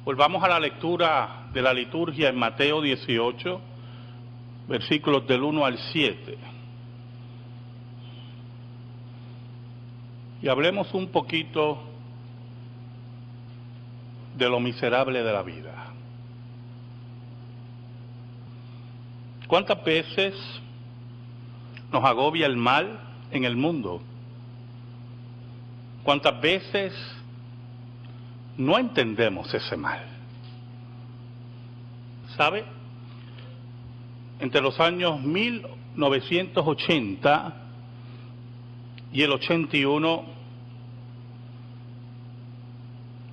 Volvamos a la lectura de la liturgia en Mateo 18, versículos del 1 al 7. Y hablemos un poquito de lo miserable de la vida. ¿Cuántas veces nos agobia el mal en el mundo? ¿Cuántas veces no entendemos ese mal? ¿Sabe? Entre los años 1980 y el 81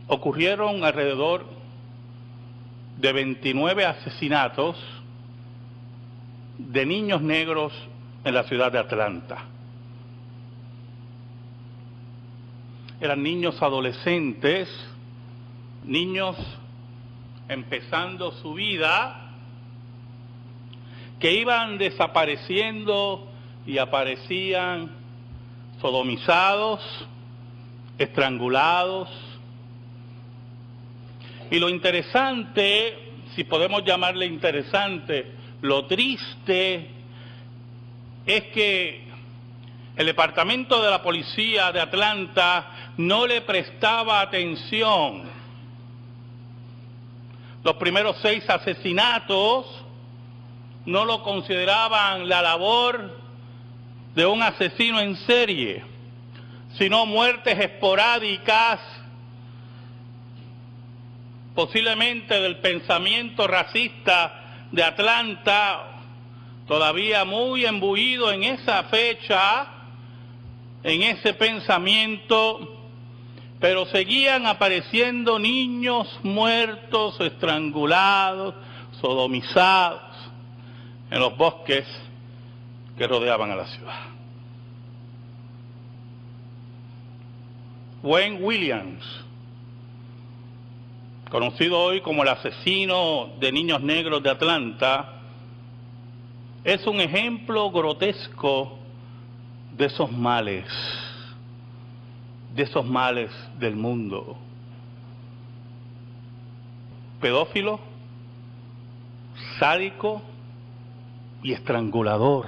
ocurrieron alrededor de 29 asesinatos de niños negros en la ciudad de Atlanta. Eran niños adolescentes, niños empezando su vida, que iban desapareciendo y aparecían sodomizados, estrangulados. Y lo interesante, si podemos llamarle interesante, lo triste, es que el departamento de la policía de Atlanta no le prestaba atención. Los primeros 6 asesinatos no lo consideraban la labor de un asesino en serie, sino muertes esporádicas, posiblemente del pensamiento racista de Atlanta, todavía muy embuido en esa fecha, en ese pensamiento, pero seguían apareciendo niños muertos, estrangulados, sodomizados en los bosques que rodeaban a la ciudad. Wayne Williams, conocido hoy como el asesino de niños negros de Atlanta, es un ejemplo grotesco de esos males del mundo. Pedófilo, sádico y estrangulador.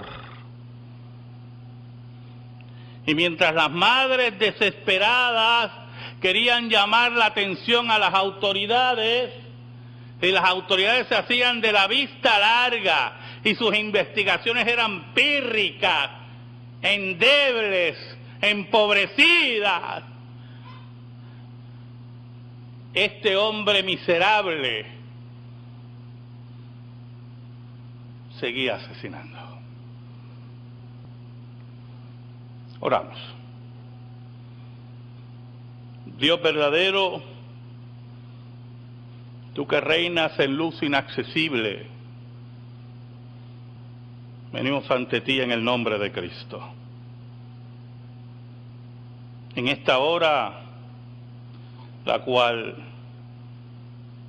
Y mientras las madres desesperadas querían llamar la atención a las autoridades, y las autoridades se hacían de la vista larga, y sus investigaciones eran pírricas, endebles, empobrecidas, este hombre miserable seguía asesinando. Oramos. Dios verdadero, tú que reinas en luz inaccesible, venimos ante ti en el nombre de Cristo. En esta hora, la cual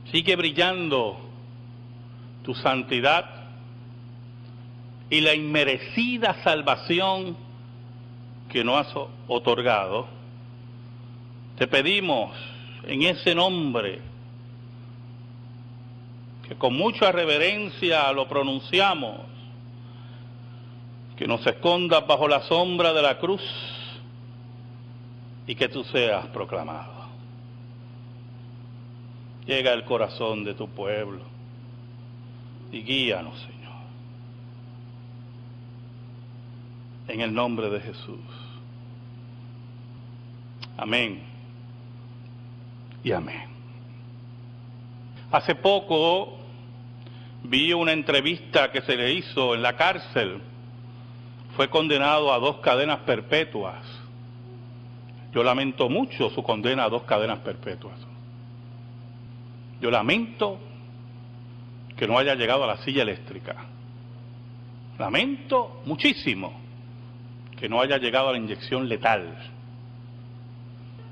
sigue brillando tu santidad y la inmerecida salvación que nos has otorgado, te pedimos en ese nombre, que con mucha reverencia lo pronunciamos, que nos escondas bajo la sombra de la cruz y que tú seas proclamado. Llega al corazón de tu pueblo y guíanos, Señor. En el nombre de Jesús. Amén y amén. Hace poco vi una entrevista que se le hizo en la cárcel. Fue condenado a 2 cadenas perpetuas. Yo lamento mucho su condena a 2 cadenas perpetuas. Yo lamento que no haya llegado a la silla eléctrica. Lamento muchísimo que no haya llegado a la inyección letal.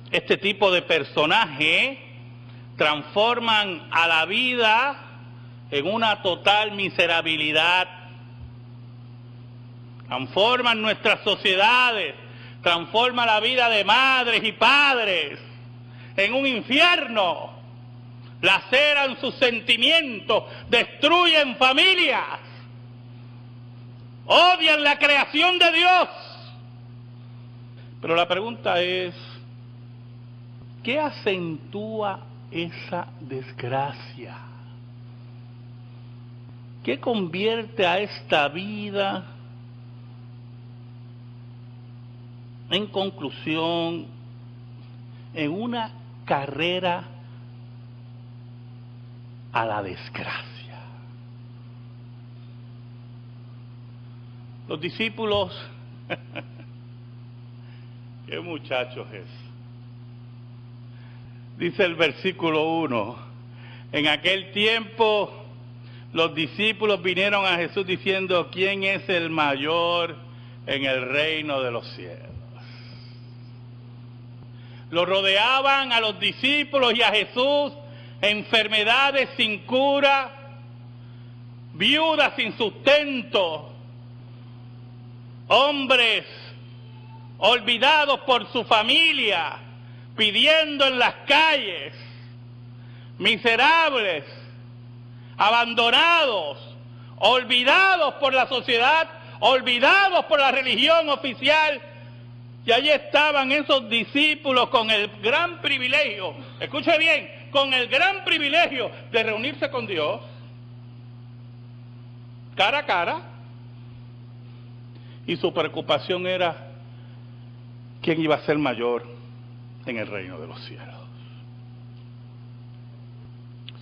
Este tipo de personaje transforman a la vida en una total miserabilidad. Transforman nuestras sociedades, transforma la vida de madres y padres en un infierno. laceran sus sentimientos, destruyen familias, odian la creación de Dios. Pero la pregunta es, ¿qué acentúa esa desgracia? ¿Qué convierte a esta vida, en conclusión, en una carrera a la desgracia? Los discípulos, qué muchachos es. Dice el versículo 1, en aquel tiempo los discípulos vinieron a Jesús diciendo, ¿quién es el mayor en el reino de los cielos? Lo rodeaban a los discípulos y a Jesús enfermedades sin cura, viudas sin sustento, hombres olvidados por su familia, pidiendo en las calles, miserables, abandonados, olvidados por la sociedad, olvidados por la religión oficial. Y allí estaban esos discípulos con el gran privilegio, escuche bien, con el gran privilegio de reunirse con Dios, cara a cara, y su preocupación era quién iba a ser mayor en el reino de los cielos.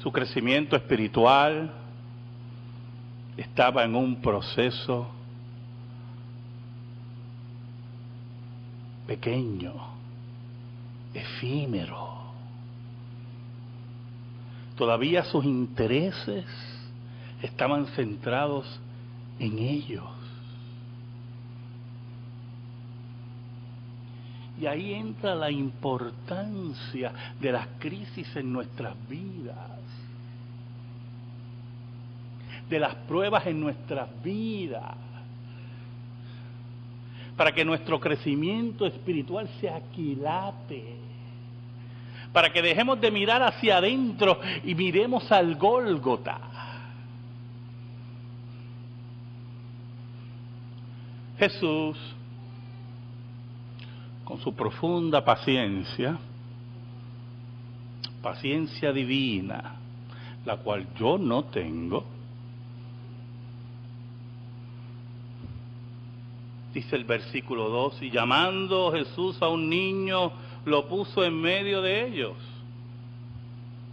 Su crecimiento espiritual estaba en un proceso pequeño, efímero. Todavía sus intereses estaban centrados en ellos. Y ahí entra la importancia de las crisis en nuestras vidas, de las pruebas en nuestras vidas, para que nuestro crecimiento espiritual se aquilate, para que dejemos de mirar hacia adentro y miremos al Gólgota. Jesús, con su profunda paciencia, paciencia divina, la cual yo no tengo, dice el versículo 2, y llamando Jesús a un niño, lo puso en medio de ellos.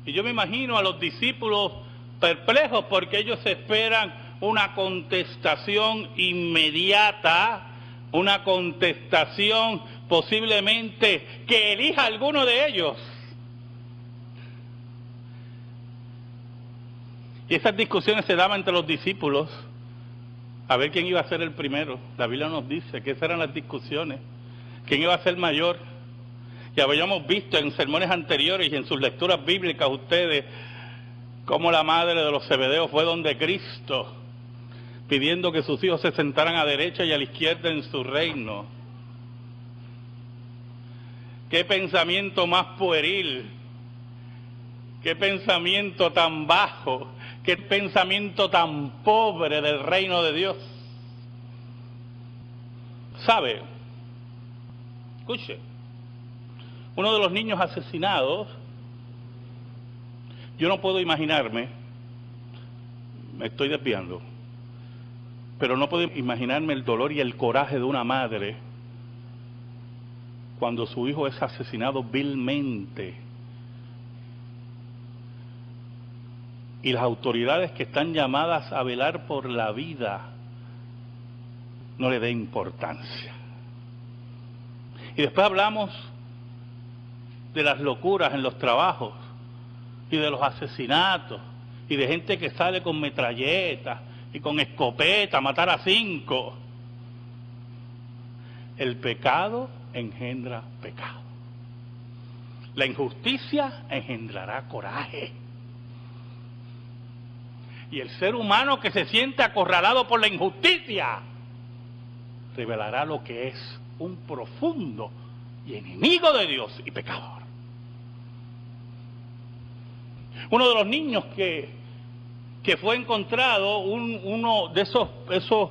Y yo me imagino a los discípulos perplejos porque ellos esperan una contestación inmediata, una contestación posiblemente que elija a alguno de ellos. Y esas discusiones se daban entre los discípulos, a ver quién iba a ser el primero. La Biblia nos dice que esas eran las discusiones, quién iba a ser mayor. Y habíamos visto en sermones anteriores y en sus lecturas bíblicas ustedes, cómo la madre de los Zebedeos fue donde Cristo, pidiendo que sus hijos se sentaran a derecha y a la izquierda en su reino. Qué pensamiento más pueril, qué pensamiento tan bajo, qué pensamiento tan pobre del reino de Dios. ¿Sabe? Escuche, uno de los niños asesinados, yo no puedo imaginarme, me estoy desviando, pero no puedo imaginarme el dolor y el coraje de una madre cuando su hijo es asesinado vilmente y las autoridades que están llamadas a velar por la vida no le den importancia. Y después hablamos de las locuras en los trabajos y de los asesinatos y de gente que sale con metralletas y con escopeta a matar a 5. El pecado engendra pecado. La injusticia engendrará coraje. Y el ser humano que se siente acorralado por la injusticia revelará lo que es un profundo y enemigo de Dios y pecador. Uno de los niños que fue encontrado, uno de esos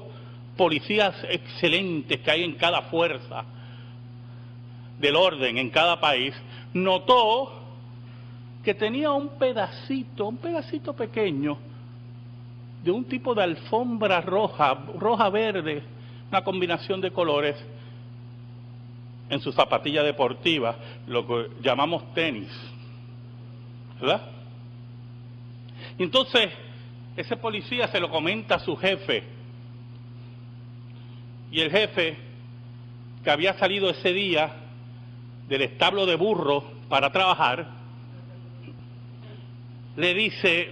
policías excelentes que hay en cada fuerza del orden, en cada país, notó que tenía un pedacito pequeño de un tipo de alfombra roja-verde, una combinación de colores, en su zapatilla deportiva, lo que llamamos tenis, ¿verdad? Y entonces, ese policía se lo comenta a su jefe, y el jefe, que había salido ese día del establo de burro para trabajar, le dice: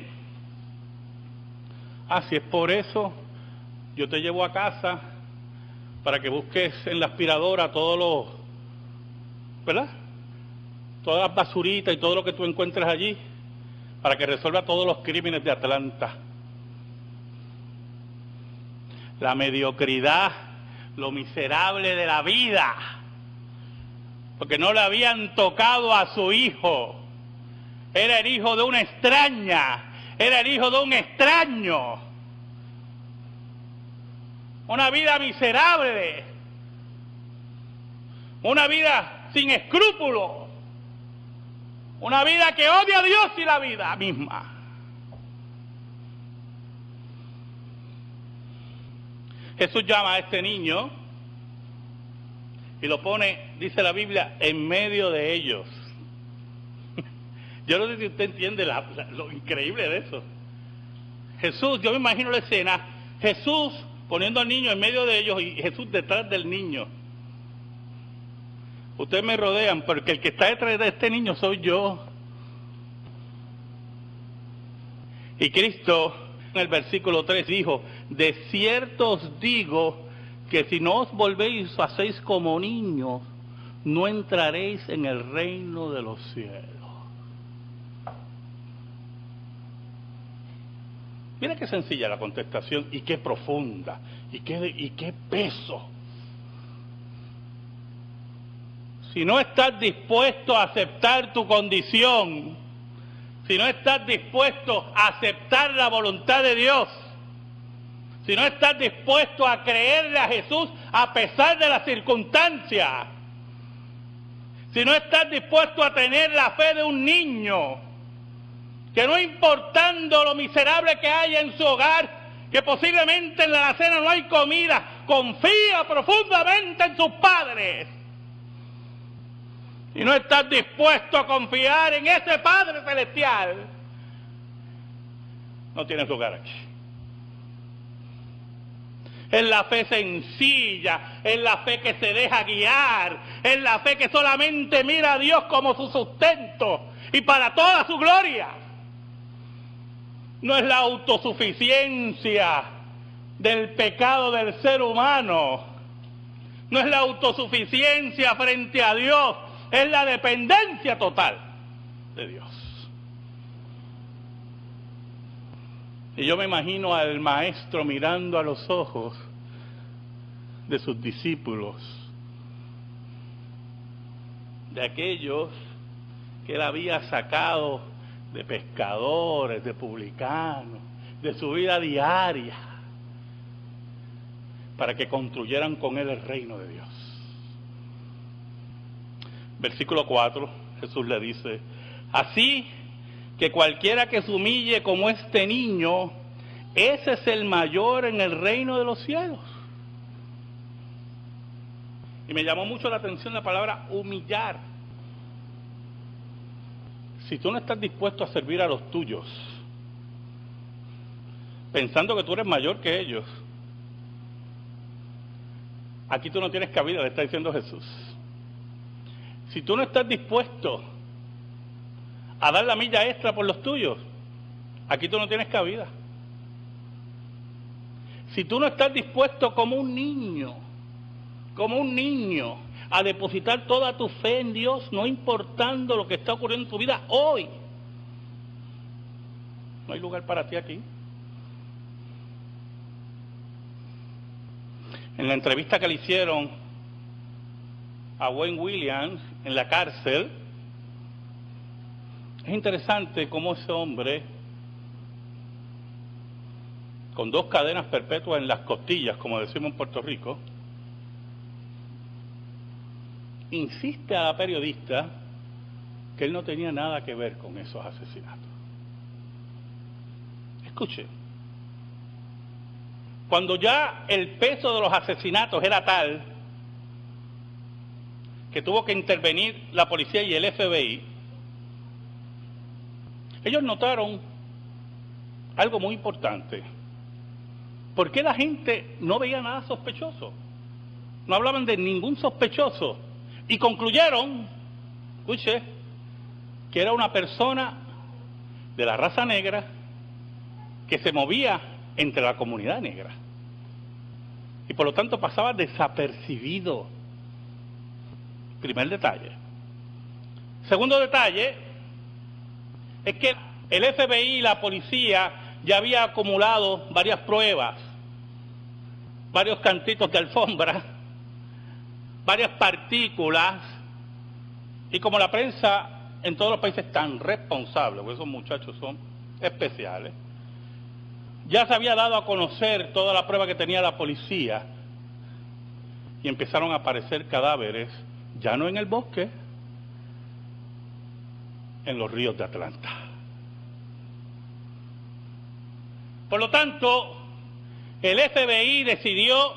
si es por eso, yo te llevo a casa para que busques en la aspiradora todos los, ¿verdad?, todas las basuritas y todo lo que tú encuentres allí, para que resuelva todos los crímenes de Atlanta. La mediocridad, lo miserable de la vida, porque no le habían tocado a su hijo. Era el hijo de una extraña, era el hijo de un extraño. Una vida miserable, una vida sin escrúpulos, una vida que odia a Dios y la vida misma. Jesús llama a este niño y lo pone, dice la Biblia, en medio de ellos. Yo no sé si usted entiende lo increíble de eso. Jesús, yo me imagino la escena, Jesús poniendo al niño en medio de ellos y Jesús detrás del niño. Ustedes me rodean, porque el que está detrás de este niño soy yo. Y Cristo, en el versículo 3, dijo: de cierto os digo que si no os volvéis o hacéis como niños, no entraréis en el reino de los cielos. Mira qué sencilla la contestación y qué profunda y qué peso. Si no estás dispuesto a aceptar tu condición, si no estás dispuesto a aceptar la voluntad de Dios, si no estás dispuesto a creerle a Jesús a pesar de las circunstancias, si no estás dispuesto a tener la fe de un niño, que no importando lo miserable que haya en su hogar, que posiblemente en la alacena no hay comida, confía profundamente en sus padres. Y no estás dispuesto a confiar en ese Padre Celestial, no tienes lugar aquí. Es la fe sencilla, es la fe que se deja guiar, es la fe que solamente mira a Dios como su sustento y para toda su gloria. No es la autosuficiencia del pecado del ser humano, no es la autosuficiencia frente a Dios, es la dependencia total de Dios. Y yo me imagino al maestro mirando a los ojos de sus discípulos, de aquellos que él había sacado de pescadores, de publicanos, de su vida diaria, para que construyeran con él el reino de Dios. Versículo 4, Jesús le dice: así que cualquiera que se humille como este niño, ese es el mayor en el reino de los cielos. Y me llamó mucho la atención la palabra humillar. Si tú no estás dispuesto a servir a los tuyos, pensando que tú eres mayor que ellos, aquí tú no tienes cabida, le está diciendo Jesús. Si tú no estás dispuesto a dar la milla extra por los tuyos, aquí tú no tienes cabida. Si tú no estás dispuesto como un niño, a depositar toda tu fe en Dios, no importando lo que está ocurriendo en tu vida hoy, no hay lugar para ti aquí. En la entrevista que le hicieron a Wayne Williams en la cárcel, Es interesante cómo ese hombre, con 2 cadenas perpetuas en las costillas, como decimos en Puerto Rico, insiste a la periodista que él no tenía nada que ver con esos asesinatos. Escuche, cuando ya el peso de los asesinatos era tal que tuvo que intervenir la policía y el FBI, ellos notaron algo muy importante. ¿Por qué la gente no veía nada sospechoso? No hablaban de ningún sospechoso. Y concluyeron, escuche, que era una persona de la raza negra que se movía entre la comunidad negra. Y por lo tanto pasaba desapercibido. Primer detalle. Segundo detalle, es que el FBI y la policía ya había acumulado varias pruebas, varios cantitos de alfombra, varias partículas, y como la prensa en todos los países es tan responsable, porque esos muchachos son especiales, ya se había dado a conocer toda la prueba que tenía la policía, y empezaron a aparecer cadáveres, ya no en el bosque, en los ríos de Atlanta. Por lo tanto, el FBI decidió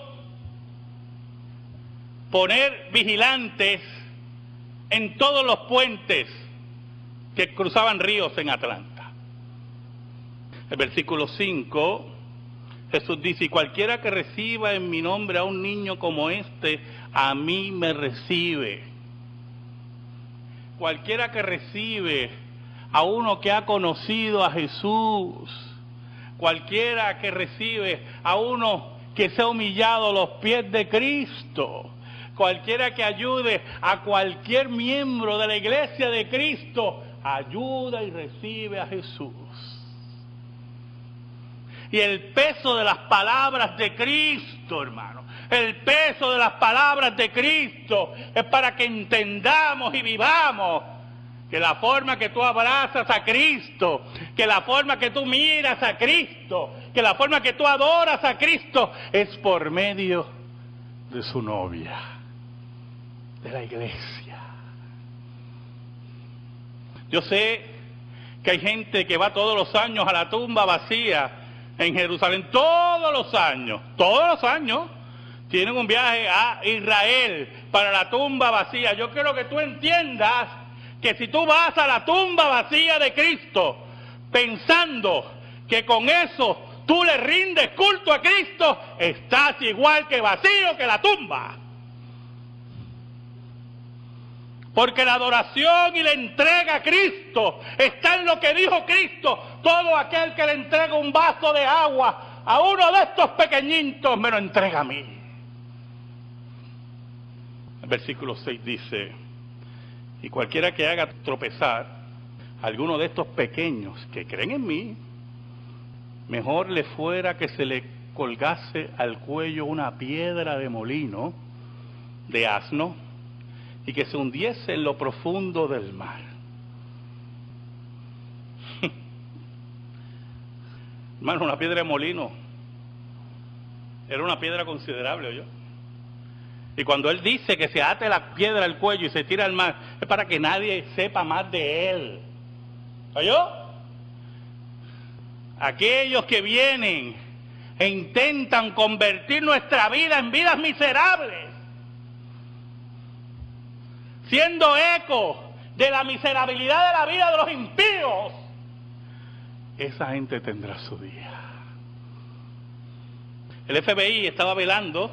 poner vigilantes en todos los puentes que cruzaban ríos en Atlanta. El versículo 5, Jesús dice: y cualquiera que reciba en mi nombre a un niño como este, a mí me recibe. Cualquiera que recibe a uno que ha conocido a Jesús, cualquiera que recibe a uno que se ha humillado a los pies de Cristo, cualquiera que ayude a cualquier miembro de la iglesia de Cristo, ayuda y recibe a Jesús. Y el peso de las palabras de Cristo, hermano, el peso de las palabras de Cristo es para que entendamos y vivamos que la forma que tú abrazas a Cristo, que la forma que tú miras a Cristo, que la forma que tú adoras a Cristo es por medio de su novia, de la iglesia. Yo sé que hay gente que va todos los años a la tumba vacía en Jerusalén, todos los años, tienen un viaje a Israel para la tumba vacía. Yo quiero que tú entiendas que si tú vas a la tumba vacía de Cristo pensando que con eso tú le rindes culto a Cristo, estás igual que vacío que la tumba. Porque la adoración y la entrega a Cristo está en lo que dijo Cristo: todo aquel que le entrega un vaso de agua a uno de estos pequeñitos me lo entrega a mí. El versículo 6 dice: y cualquiera que haga tropezar a alguno de estos pequeños que creen en mí, mejor le fuera que se le colgase al cuello una piedra de molino de asno y que se hundiese en lo profundo del mar. Hermano, una piedra de molino era una piedra considerable, ¿oyó? Y cuando él dice que se ate la piedra al cuello y se tira al mar, es para que nadie sepa más de él. ¿Oyó? Aquellos que vienen e intentan convertir nuestra vida en vidas miserables, siendo eco de la miserabilidad de la vida de los impíos, esa gente tendrá su día. El FBI estaba velando,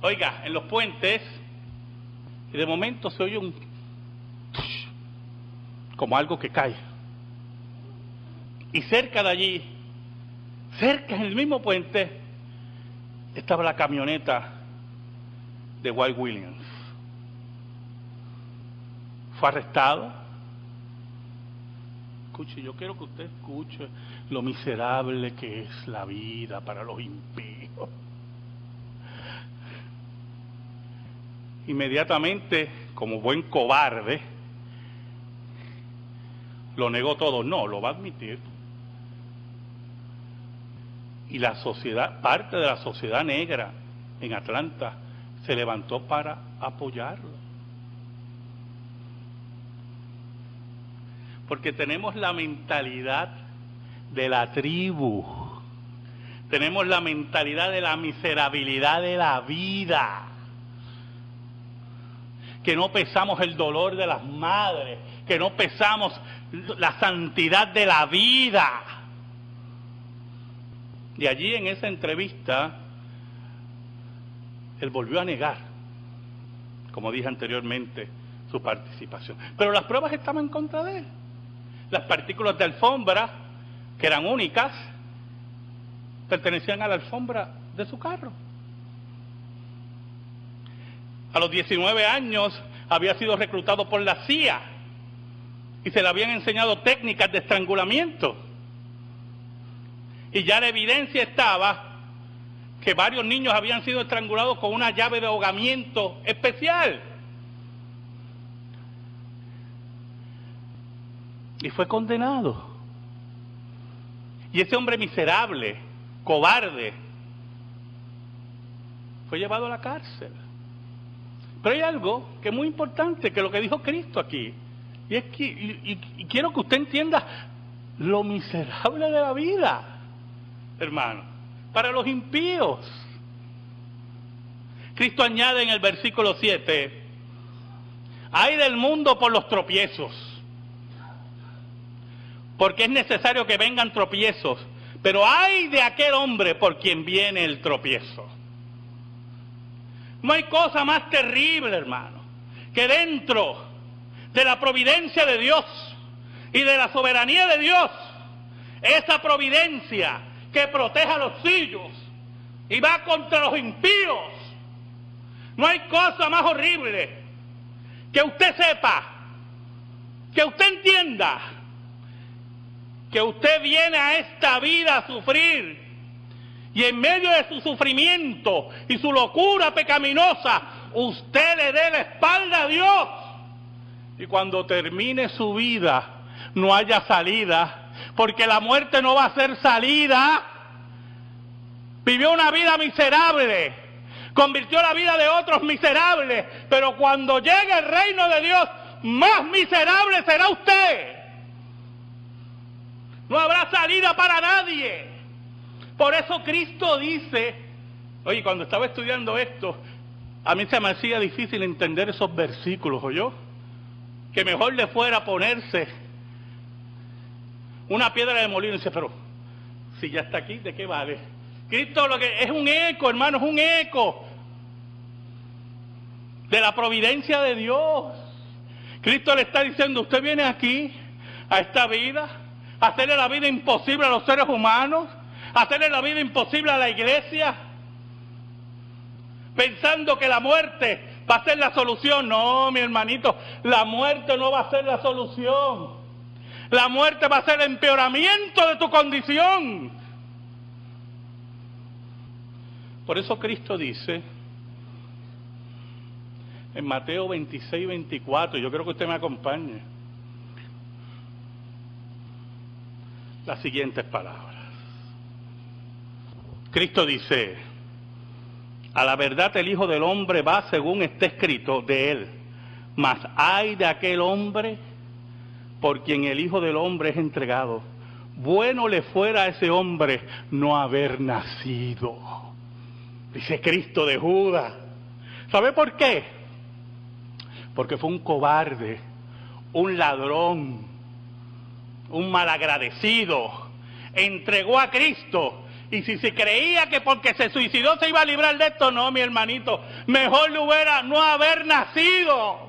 oiga, en los puentes, y de momento se oye un como algo que cae. Y cerca de allí, cerca en el mismo puente, estaba la camioneta de White Williams. Fue arrestado. Escuche, yo quiero que usted escuche lo miserable que es la vida para los impíos. Inmediatamente, como buen cobarde, lo negó todo. No, lo va a admitir. Y la sociedad, parte de la sociedad negra en Atlanta, se levantó para apoyarlo. Porque tenemos la mentalidad de la tribu. Tenemos la mentalidad de la miserabilidad de la vida. Que no pesamos el dolor de las madres, que no pesamos la santidad de la vida. Y allí en esa entrevista, él volvió a negar, como dije anteriormente, su participación. Pero las pruebas estaban en contra de él. Las partículas de alfombra, que eran únicas, pertenecían a la alfombra de su carro. A los 19 años había sido reclutado por la CIA y se le habían enseñado técnicas de estrangulamiento. Y ya la evidencia estaba que varios niños habían sido estrangulados con una llave de ahogamiento especial. Y fue condenado. Y ese hombre miserable, cobarde, fue llevado a la cárcel. Pero hay algo que es muy importante, que lo que dijo Cristo aquí, y es que, y quiero que usted entienda lo miserable de la vida, hermano, para los impíos. Cristo añade en el versículo 7, ay del mundo por los tropiezos, porque es necesario que vengan tropiezos, pero ay de aquel hombre por quien viene el tropiezo. No hay cosa más terrible, hermano, que dentro de la providencia de Dios y de la soberanía de Dios, esa providencia que protege a los suyos y va contra los impíos. No hay cosa más horrible que usted sepa, que usted entienda, que usted viene a esta vida a sufrir y en medio de su sufrimiento y su locura pecaminosa, usted le dé la espalda a Dios y cuando termine su vida no haya salida. Porque la muerte no va a ser salida. Vivió una vida miserable, convirtió la vida de otros miserables, pero cuando llegue el reino de Dios, más miserable será usted. No habrá salida para nadie. Por eso Cristo dice, oye, cuando estaba estudiando esto, a mí se me hacía difícil entender esos versículos, ¿oyó? Que mejor le fuera ponerse una piedra de molino. Y dice, pero si ya está aquí, ¿de qué vale? Cristo lo que es un eco, hermano, es un eco de la providencia de Dios. Cristo le está diciendo, usted viene aquí, a esta vida, a hacerle la vida imposible a los seres humanos, a hacerle la vida imposible a la iglesia, pensando que la muerte va a ser la solución. No, mi hermanito, la muerte no va a ser la solución. La muerte va a ser el empeoramiento de tu condición. Por eso Cristo dice en Mateo 26, 24, yo creo que usted me acompañe, las siguientes palabras. Cristo dice, a la verdad el Hijo del Hombre va según está escrito de él, mas ay de aquel hombre por quien el Hijo del Hombre es entregado. Bueno le fuera a ese hombre no haber nacido. Dice Cristo de Judas. ¿Sabe por qué? Porque fue un cobarde, un ladrón, un malagradecido. Entregó a Cristo. Y si se creía que porque se suicidó se iba a librar de esto, no, mi hermanito. Mejor le hubiera no haber nacido.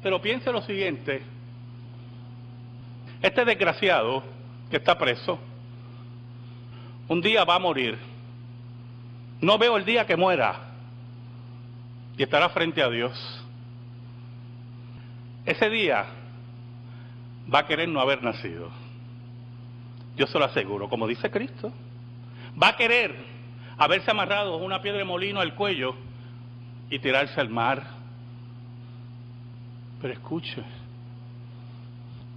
Pero piense lo siguiente, este desgraciado que está preso, un día va a morir. No veo el día que muera y estará frente a Dios. Ese día va a querer no haber nacido. Yo se lo aseguro, como dice Cristo. Va a querer haberse amarrado una piedra de molino al cuello y tirarse al mar. Pero escuche,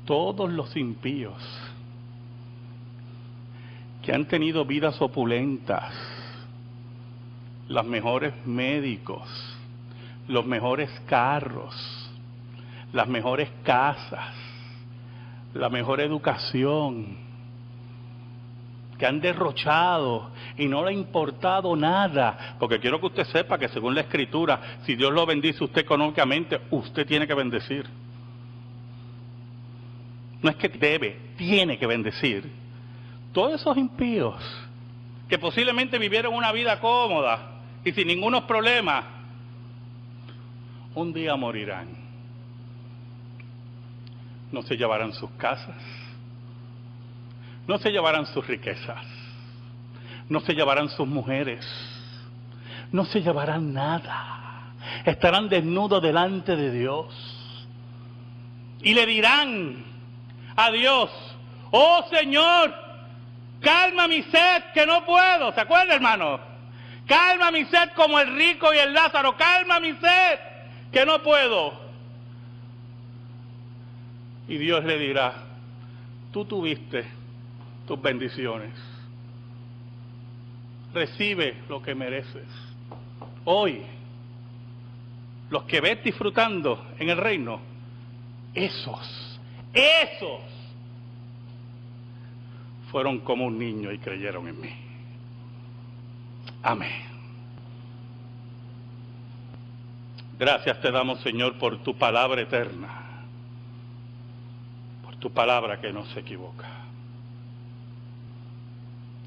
Todos los impíos que han tenido vidas opulentas, los mejores médicos, los mejores carros, las mejores casas, la mejor educación, que han derrochado y no le ha importado nada, porque quiero que usted sepa que según la Escritura, si Dios lo bendice usted económicamente, usted tiene que bendecir. No es que debe, tiene que bendecir. Todos esos impíos que posiblemente vivieron una vida cómoda y sin ningunos problemas, un día morirán. No se llevarán sus casas, no se llevarán sus riquezas, no se llevarán sus mujeres, no se llevarán nada. Estarán desnudos delante de Dios y le dirán a Dios: oh Señor, calma mi sed que no puedo. ¿Se acuerda, hermano? Calma mi sed como el rico y el Lázaro. Calma mi sed que no puedo. Y Dios le dirá: tú tuviste tus bendiciones. Recibe lo que mereces. Hoy, los que ves disfrutando en el reino, esos fueron como un niño y creyeron en mí. Amén. Gracias te damos, Señor, por tu palabra eterna, por tu palabra que no se equivoca.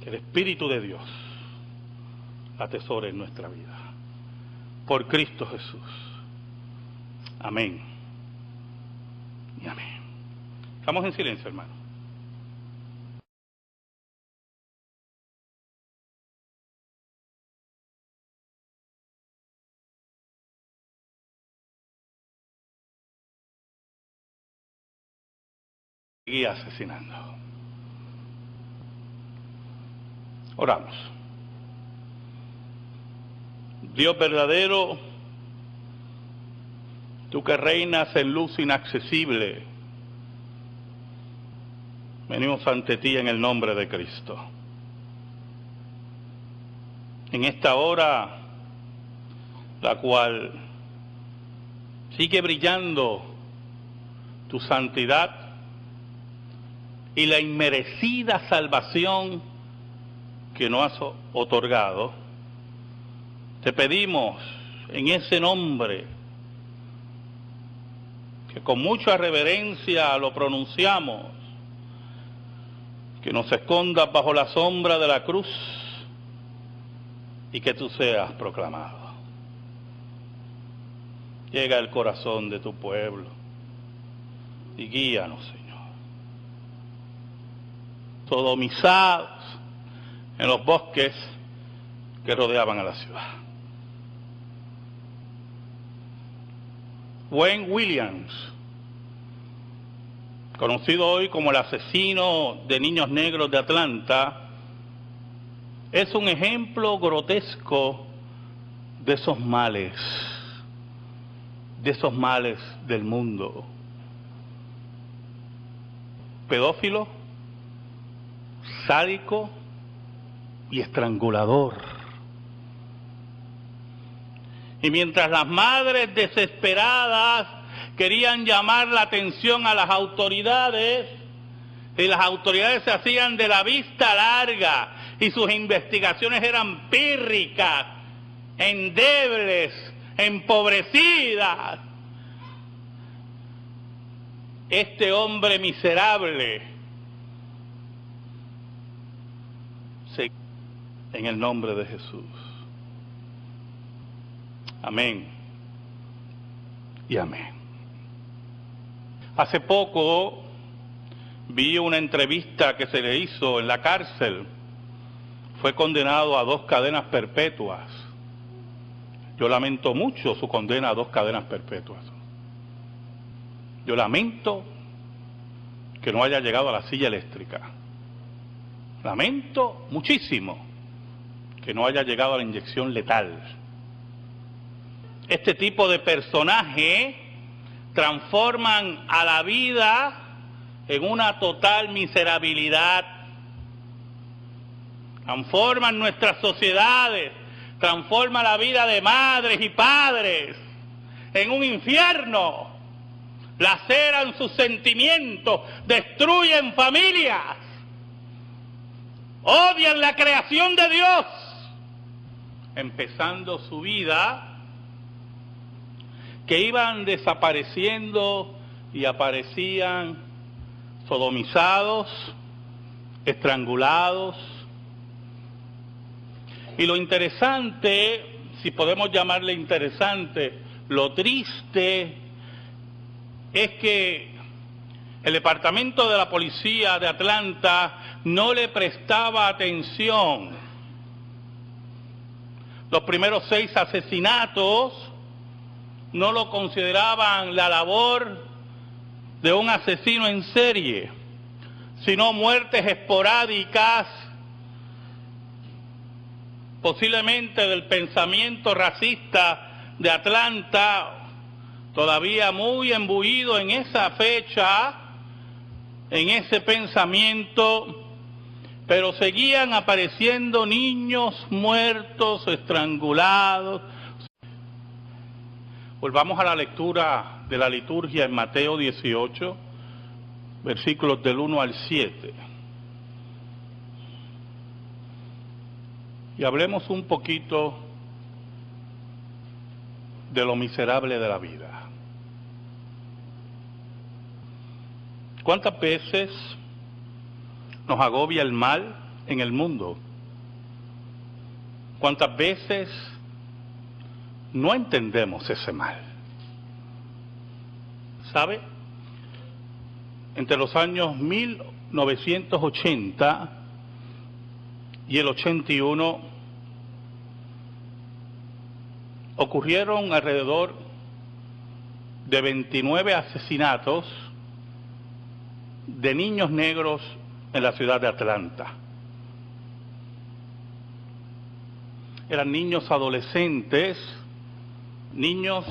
Que el Espíritu de Dios atesore en nuestra vida. Por Cristo Jesús. Amén. Y amén. Estamos en silencio, hermano. Y asesinando. Oramos. Dios verdadero, tú que reinas en luz inaccesible, venimos ante ti en el nombre de Cristo. En esta hora, la cual sigue brillando tu santidad y la inmerecida salvación que nos has otorgado, te pedimos en ese nombre, que con mucha reverencia lo pronunciamos, que nos escondas bajo la sombra de la cruz y que tú seas proclamado. Llega al corazón de tu pueblo y guíanos, Señor. Sodomizados en los bosques que rodeaban a la ciudad. Wayne Williams, conocido hoy como el asesino de niños negros de Atlanta, es un ejemplo grotesco de esos males del mundo. Pedófilo, sádico y estrangulador. Y mientras las madres desesperadas querían llamar la atención a las autoridades, y las autoridades se hacían de la vista larga, y sus investigaciones eran pírricas, endebles, empobrecidas, este hombre miserable, en el nombre de Jesús. Amén y amén. Hace poco vi una entrevista que se le hizo en la cárcel. Fue condenado a 2 cadenas perpetuas. Yo lamento mucho su condena a 2 cadenas perpetuas. Yo lamento que no haya llegado a la silla eléctrica. Lamento muchísimo que no haya llegado a la inyección letal. Este tipo de personaje transforman a la vida en una total miserabilidad. Transforman nuestras sociedades, transforma la vida de madres y padres en un infierno, laceran sus sentimientos, destruyen familias, odian la creación de Dios, empezando su vida, que iban desapareciendo y aparecían sodomizados, estrangulados. Y lo interesante, si podemos llamarle interesante, lo triste, es que el Departamento de la Policía de Atlanta no le prestaba atención. Los primeros 6 asesinatos no lo consideraban la labor de un asesino en serie, sino muertes esporádicas, posiblemente del pensamiento racista de Atlanta, todavía muy embuido en esa fecha, en ese pensamiento, pero seguían apareciendo niños muertos, estrangulados. Volvamos a la lectura de la liturgia en Mateo 18, versículos del 1 al 7. Y hablemos un poquito de lo miserable de la vida. ¿Cuántas veces nos agobia el mal en el mundo? ¿Cuántas veces no entendemos ese mal? ¿Sabe? Entre los años 1980 y el 81 ocurrieron alrededor de 29 asesinatos de niños negros en la ciudad de Atlanta. Eran niños adolescentes, niños